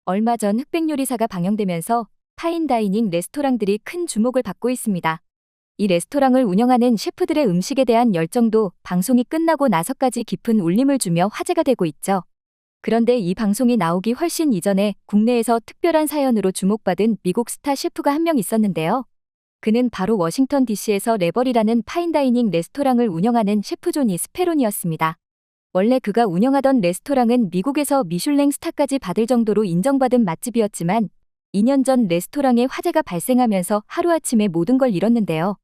얼마 전 흑백요리사가 방영되면서 파인다이닝 레스토랑들이 큰 주목을 받고 있습니다. 이 레스토랑을 운영하는 셰프들의 음식에 대한 열정도 방송이 끝나고 나서까지 깊은 울림을 주며 화제가 되고 있죠. 그런데 이 방송이 나오기 훨씬 이전에 국내에서 특별한 사연으로 주목받은 미국 스타 셰프가 한 명 있었는데요. 그는 바로 워싱턴 DC에서 레벌이라는 파인다이닝 레스토랑을 운영하는 셰프 조니 스페론이었습니다. 원래 그가 운영하던 레스토랑은 미국에서 미슐랭 스타까지 받을 정도로 인정받은 맛집이었지만 2년 전 레스토랑에 화재가 발생하면서 하루아침에 모든 걸 잃었는데요.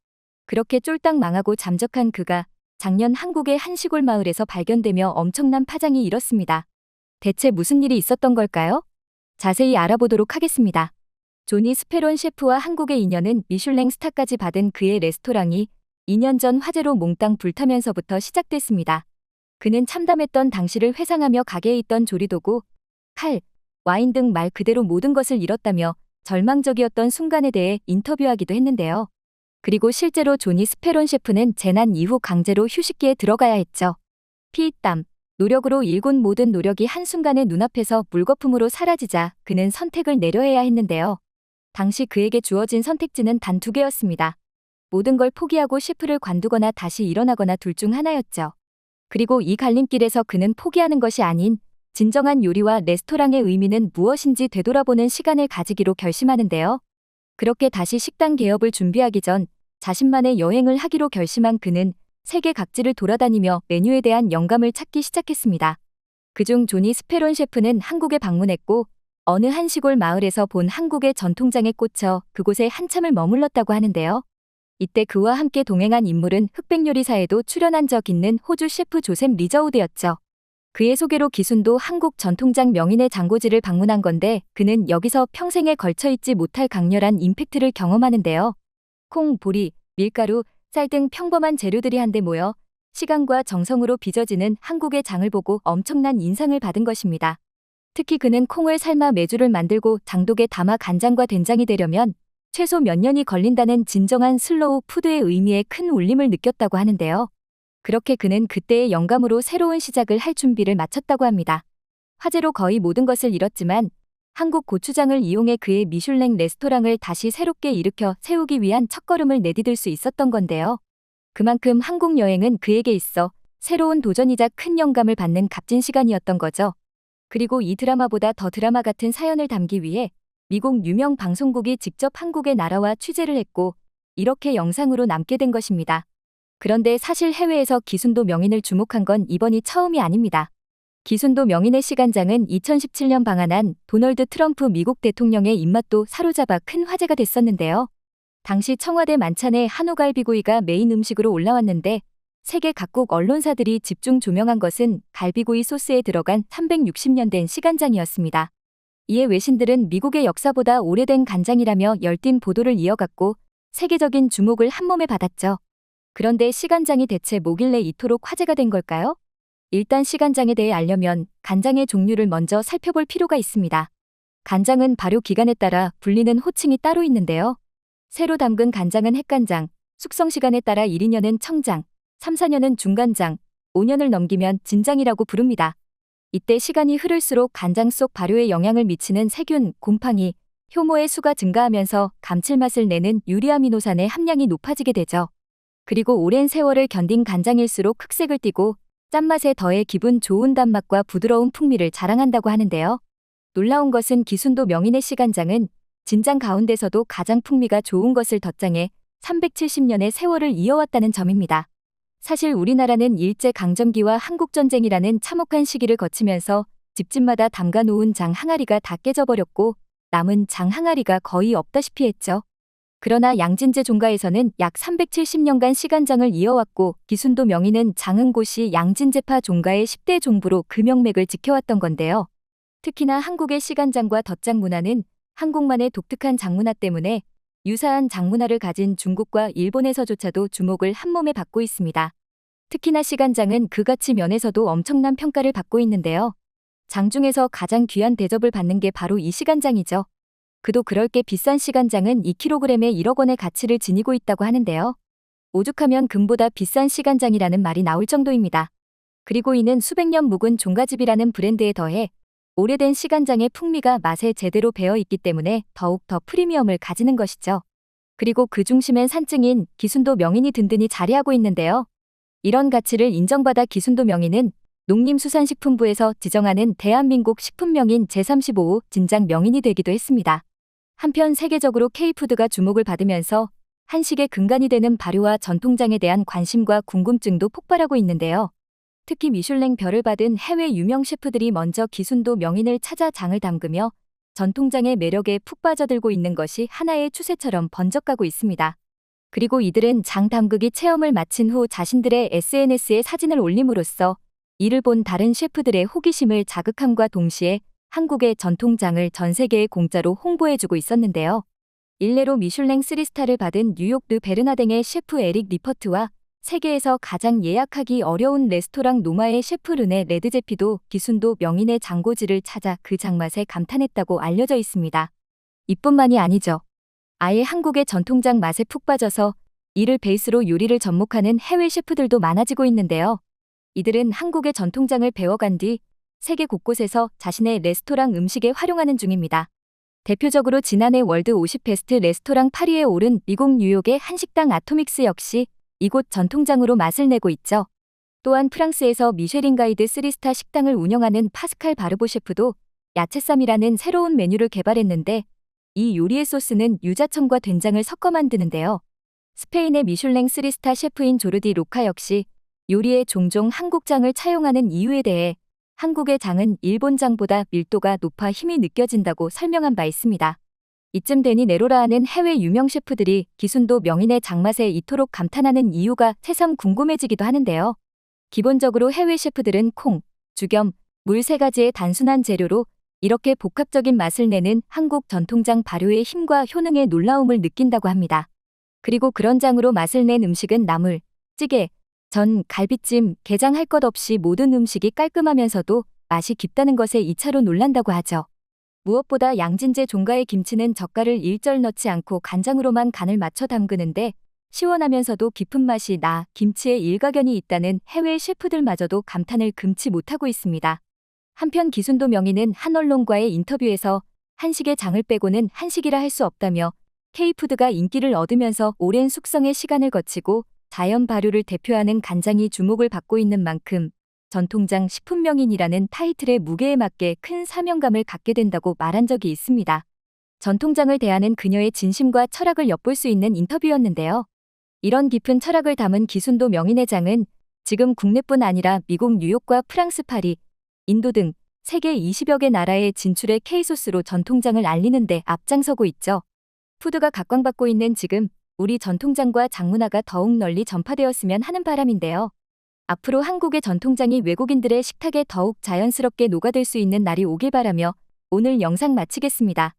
그렇게 쫄딱 망하고 잠적한 그가 작년 한국의 한 시골 마을에서 발견되며 엄청난 파장이 일었습니다. 대체 무슨 일이 있었던 걸까요? 자세히 알아보도록 하겠습니다. 조니 스페론 셰프와 한국의 인연은 미슐랭 스타까지 받은 그의 레스토랑이 2년 전 화재로 몽땅 불타면서부터 시작됐습니다. 그는 참담했던 당시를 회상하며 가게에 있던 조리도구, 칼, 와인 등 말 그대로 모든 것을 잃었다며 절망적이었던 순간에 대해 인터뷰하기도 했는데요. 그리고 실제로 조니 스페론 셰프는 재난 이후 강제로 휴식기에 들어가야 했죠. 피땀, 노력으로 일군 모든 노력이 한순간에 눈앞에서 물거품으로 사라지자 그는 선택을 내려야 했는데요. 당시 그에게 주어진 선택지는 단 2개였습니다. 모든 걸 포기하고 셰프를 관두거나 다시 일어나거나 둘 중 하나였죠. 그리고 이 갈림길에서 그는 포기하는 것이 아닌 진정한 요리와 레스토랑의 의미는 무엇인지 되돌아보는 시간을 가지기로 결심하는데요. 그렇게 다시 식당 개업을 준비하기 전 자신만의 여행을 하기로 결심한 그는 세계 각지를 돌아다니며 메뉴에 대한 영감을 찾기 시작했습니다. 그중 조니 스페론 셰프는 한국에 방문했고 어느 한 시골 마을에서 본 한국의 전통장에 꽂혀 그곳에 한참을 머물렀다고 하는데요. 이때 그와 함께 동행한 인물은 흑백요리사에도 출연한 적 있는 호주 셰프 조셉 리저우드였죠. 그의 소개로 기순도 한국 전통장 명인의 장고지를 방문한 건데 그는 여기서 평생에 걸쳐 잊지 못할 강렬한 임팩트를 경험하는데요. 콩, 보리, 밀가루, 쌀 등 평범한 재료들이 한데 모여 시간과 정성으로 빚어지는 한국의 장을 보고 엄청난 인상을 받은 것입니다. 특히 그는 콩을 삶아 메주를 만들고 장독에 담아 간장과 된장이 되려면 최소 몇 년이 걸린다는 진정한 슬로우 푸드의 의미에 큰 울림을 느꼈다고 하는데요. 그렇게 그는 그때의 영감으로 새로운 시작을 할 준비를 마쳤다고 합니다. 화재로 거의 모든 것을 잃었지만 한국 고추장을 이용해 그의 미슐랭 레스토랑을 다시 새롭게 일으켜 세우기 위한 첫걸음을 내디딜 수 있었던 건데요. 그만큼 한국 여행은 그에게 있어 새로운 도전이자 큰 영감을 받는 값진 시간이었던 거죠. 그리고 이 드라마보다 더 드라마 같은 사연을 담기 위해 미국 유명 방송국이 직접 한국에 날아와 취재를 했고 이렇게 영상으로 남게 된 것입니다. 그런데 사실 해외에서 기순도 명인을 주목한 건 이번이 처음이 아닙니다. 기순도 명인의 시간장은 2017년 방한한 도널드 트럼프 미국 대통령의 입맛도 사로잡아 큰 화제가 됐었는데요. 당시 청와대 만찬에 한우갈비구이가 메인 음식으로 올라왔는데 세계 각국 언론사들이 집중 조명한 것은 갈비구이 소스에 들어간 360년 된 시간장이었습니다. 이에 외신들은 미국의 역사보다 오래된 간장이라며 열띤 보도를 이어갔고 세계적인 주목을 한몸에 받았죠. 그런데 시간장이 대체 뭐길래 이토록 화제가 된 걸까요? 일단 시간장에 대해 알려면 간장의 종류를 먼저 살펴볼 필요가 있습니다. 간장은 발효 기간에 따라 불리는 호칭이 따로 있는데요. 새로 담근 간장은 핵간장, 숙성 시간에 따라 1, 2년은 청장, 3, 4년은 중간장, 5년을 넘기면 진장이라고 부릅니다. 이때 시간이 흐를수록 간장 속 발효에 영향을 미치는 세균, 곰팡이, 효모의 수가 증가하면서 감칠맛을 내는 유리아미노산의 함량이 높아지게 되죠. 그리고 오랜 세월을 견딘 간장일수록 흑색을 띠고 짠맛에 더해 기분 좋은 단맛과 부드러운 풍미를 자랑한다고 하는데요. 놀라운 것은 기순도 명인의 시간장은 진장 가운데서도 가장 풍미가 좋은 것을 덧장해 370년의 세월을 이어왔다는 점입니다. 사실 우리나라는 일제강점기와 한국전쟁이라는 참혹한 시기를 거치면서 집집마다 담가놓은 장 항아리가 다 깨져버렸고 남은 장 항아리가 거의 없다시피 했죠. 그러나 양진제 종가에서는 약 370년간 시간장을 이어왔고 기순도 명인은 장흥고시 양진제파 종가의 10대 종부로 그 명맥을 지켜왔던 건데요. 특히나 한국의 시간장과 덧장 문화는 한국만의 독특한 장문화 때문에 유사한 장문화를 가진 중국과 일본에서조차도 주목을 한몸에 받고 있습니다. 특히나 시간장은 그 가치 면에서도 엄청난 평가를 받고 있는데요. 장 중에서 가장 귀한 대접을 받는 게 바로 이 시간장이죠. 그도 그럴 게 비싼 시간장은 2kg에 1억 원의 가치를 지니고 있다고 하는데요. 오죽하면 금보다 비싼 시간장이라는 말이 나올 정도입니다. 그리고 이는 수백 년 묵은 종가집이라는 브랜드에 더해 오래된 시간장의 풍미가 맛에 제대로 배어 있기 때문에 더욱 더 프리미엄을 가지는 것이죠. 그리고 그 중심엔 산증인 기순도 명인이 든든히 자리하고 있는데요. 이런 가치를 인정받아 기순도 명인은 농림수산식품부에서 지정하는 대한민국 식품명인 제35호 진작 명인이 되기도 했습니다. 한편 세계적으로 K푸드가 주목을 받으면서 한식의 근간이 되는 발효와 전통장에 대한 관심과 궁금증도 폭발하고 있는데요. 특히 미슐랭 별을 받은 해외 유명 셰프들이 먼저 기순도 명인을 찾아 장을 담그며 전통장의 매력에 푹 빠져들고 있는 것이 하나의 추세처럼 번쩍가고 있습니다. 그리고 이들은 장 담그기 체험을 마친 후 자신들의 SNS에 사진을 올림으로써 이를 본 다른 셰프들의 호기심을 자극함과 동시에 한국의 전통장을 전 세계에 공짜로 홍보해주고 있었는데요. 일례로 미슐랭 3스타를 받은 뉴욕 르 베르나댕의 셰프 에릭 리퍼트와 세계에서 가장 예약하기 어려운 레스토랑 노마의 셰프 르네 레드제피도 기순도 명인의 장고지를 찾아 그 장맛에 감탄했다고 알려져 있습니다. 이뿐만이 아니죠. 아예 한국의 전통장 맛에 푹 빠져서 이를 베이스로 요리를 접목하는 해외 셰프들도 많아지고 있는데요. 이들은 한국의 전통장을 배워간 뒤 세계 곳곳에서 자신의 레스토랑 음식에 활용하는 중입니다. 대표적으로 지난해 월드 50 베스트 레스토랑 8위에 오른 미국 뉴욕의 한식당 아토믹스 역시 이곳 전통장으로 맛을 내고 있죠. 또한 프랑스에서 미쉐린 가이드 3스타 식당을 운영하는 파스칼 바르보 셰프도 야채쌈이라는 새로운 메뉴를 개발했는데 이 요리의 소스는 유자청과 된장을 섞어 만드는데요. 스페인의 미슐랭 3스타 셰프인 조르디 로카 역시 요리에 종종 한국장을 차용하는 이유에 대해 한국의 장은 일본 장보다 밀도가 높아 힘이 느껴진다고 설명한 바 있습니다. 이쯤 되니 네로라하는 해외 유명 셰프들이 기순도 명인의 장맛에 이토록 감탄하는 이유가 새삼 궁금해지기도 하는데요. 기본적으로 해외 셰프들은 콩, 죽염, 물 3가지의 단순한 재료로 이렇게 복합적인 맛을 내는 한국 전통장 발효의 힘과 효능의 놀라움을 느낀다고 합니다. 그리고 그런 장으로 맛을 낸 음식은 나물, 찌개, 전, 갈비찜, 게장 할 것 없이 모든 음식이 깔끔하면서도 맛이 깊다는 것에 2차로 놀란다고 하죠. 무엇보다 양진제 종가의 김치는 젓갈을 일절 넣지 않고 간장으로만 간을 맞춰 담그는데 시원하면서도 깊은 맛이 나 김치에 일가견이 있다는 해외 셰프들마저도 감탄을 금치 못하고 있습니다. 한편 기순도 명인은 한 언론과의 인터뷰에서 한식의 장을 빼고는 한식이라 할 수 없다며 K푸드가 인기를 얻으면서 오랜 숙성의 시간을 거치고 자연 발효를 대표하는 간장이 주목을 받고 있는 만큼 전통장 식품명인이라는 타이틀의 무게에 맞게 큰 사명감을 갖게 된다고 말한 적이 있습니다. 전통장을 대하는 그녀의 진심과 철학을 엿볼 수 있는 인터뷰였는데요. 이런 깊은 철학을 담은 기순도 명인의 장은 지금 국내뿐 아니라 미국 뉴욕과 프랑스 파리, 인도 등 세계 20여 개 나라의 진출의 K소스로 전통장을 알리는 데 앞장서고 있죠. 푸드가 각광받고 있는 지금 우리 전통장과 장문화가 더욱 널리 전파되었으면 하는 바람인데요. 앞으로 한국의 전통장이 외국인들의 식탁에 더욱 자연스럽게 녹아들 수 있는 날이 오길 바라며 오늘 영상 마치겠습니다.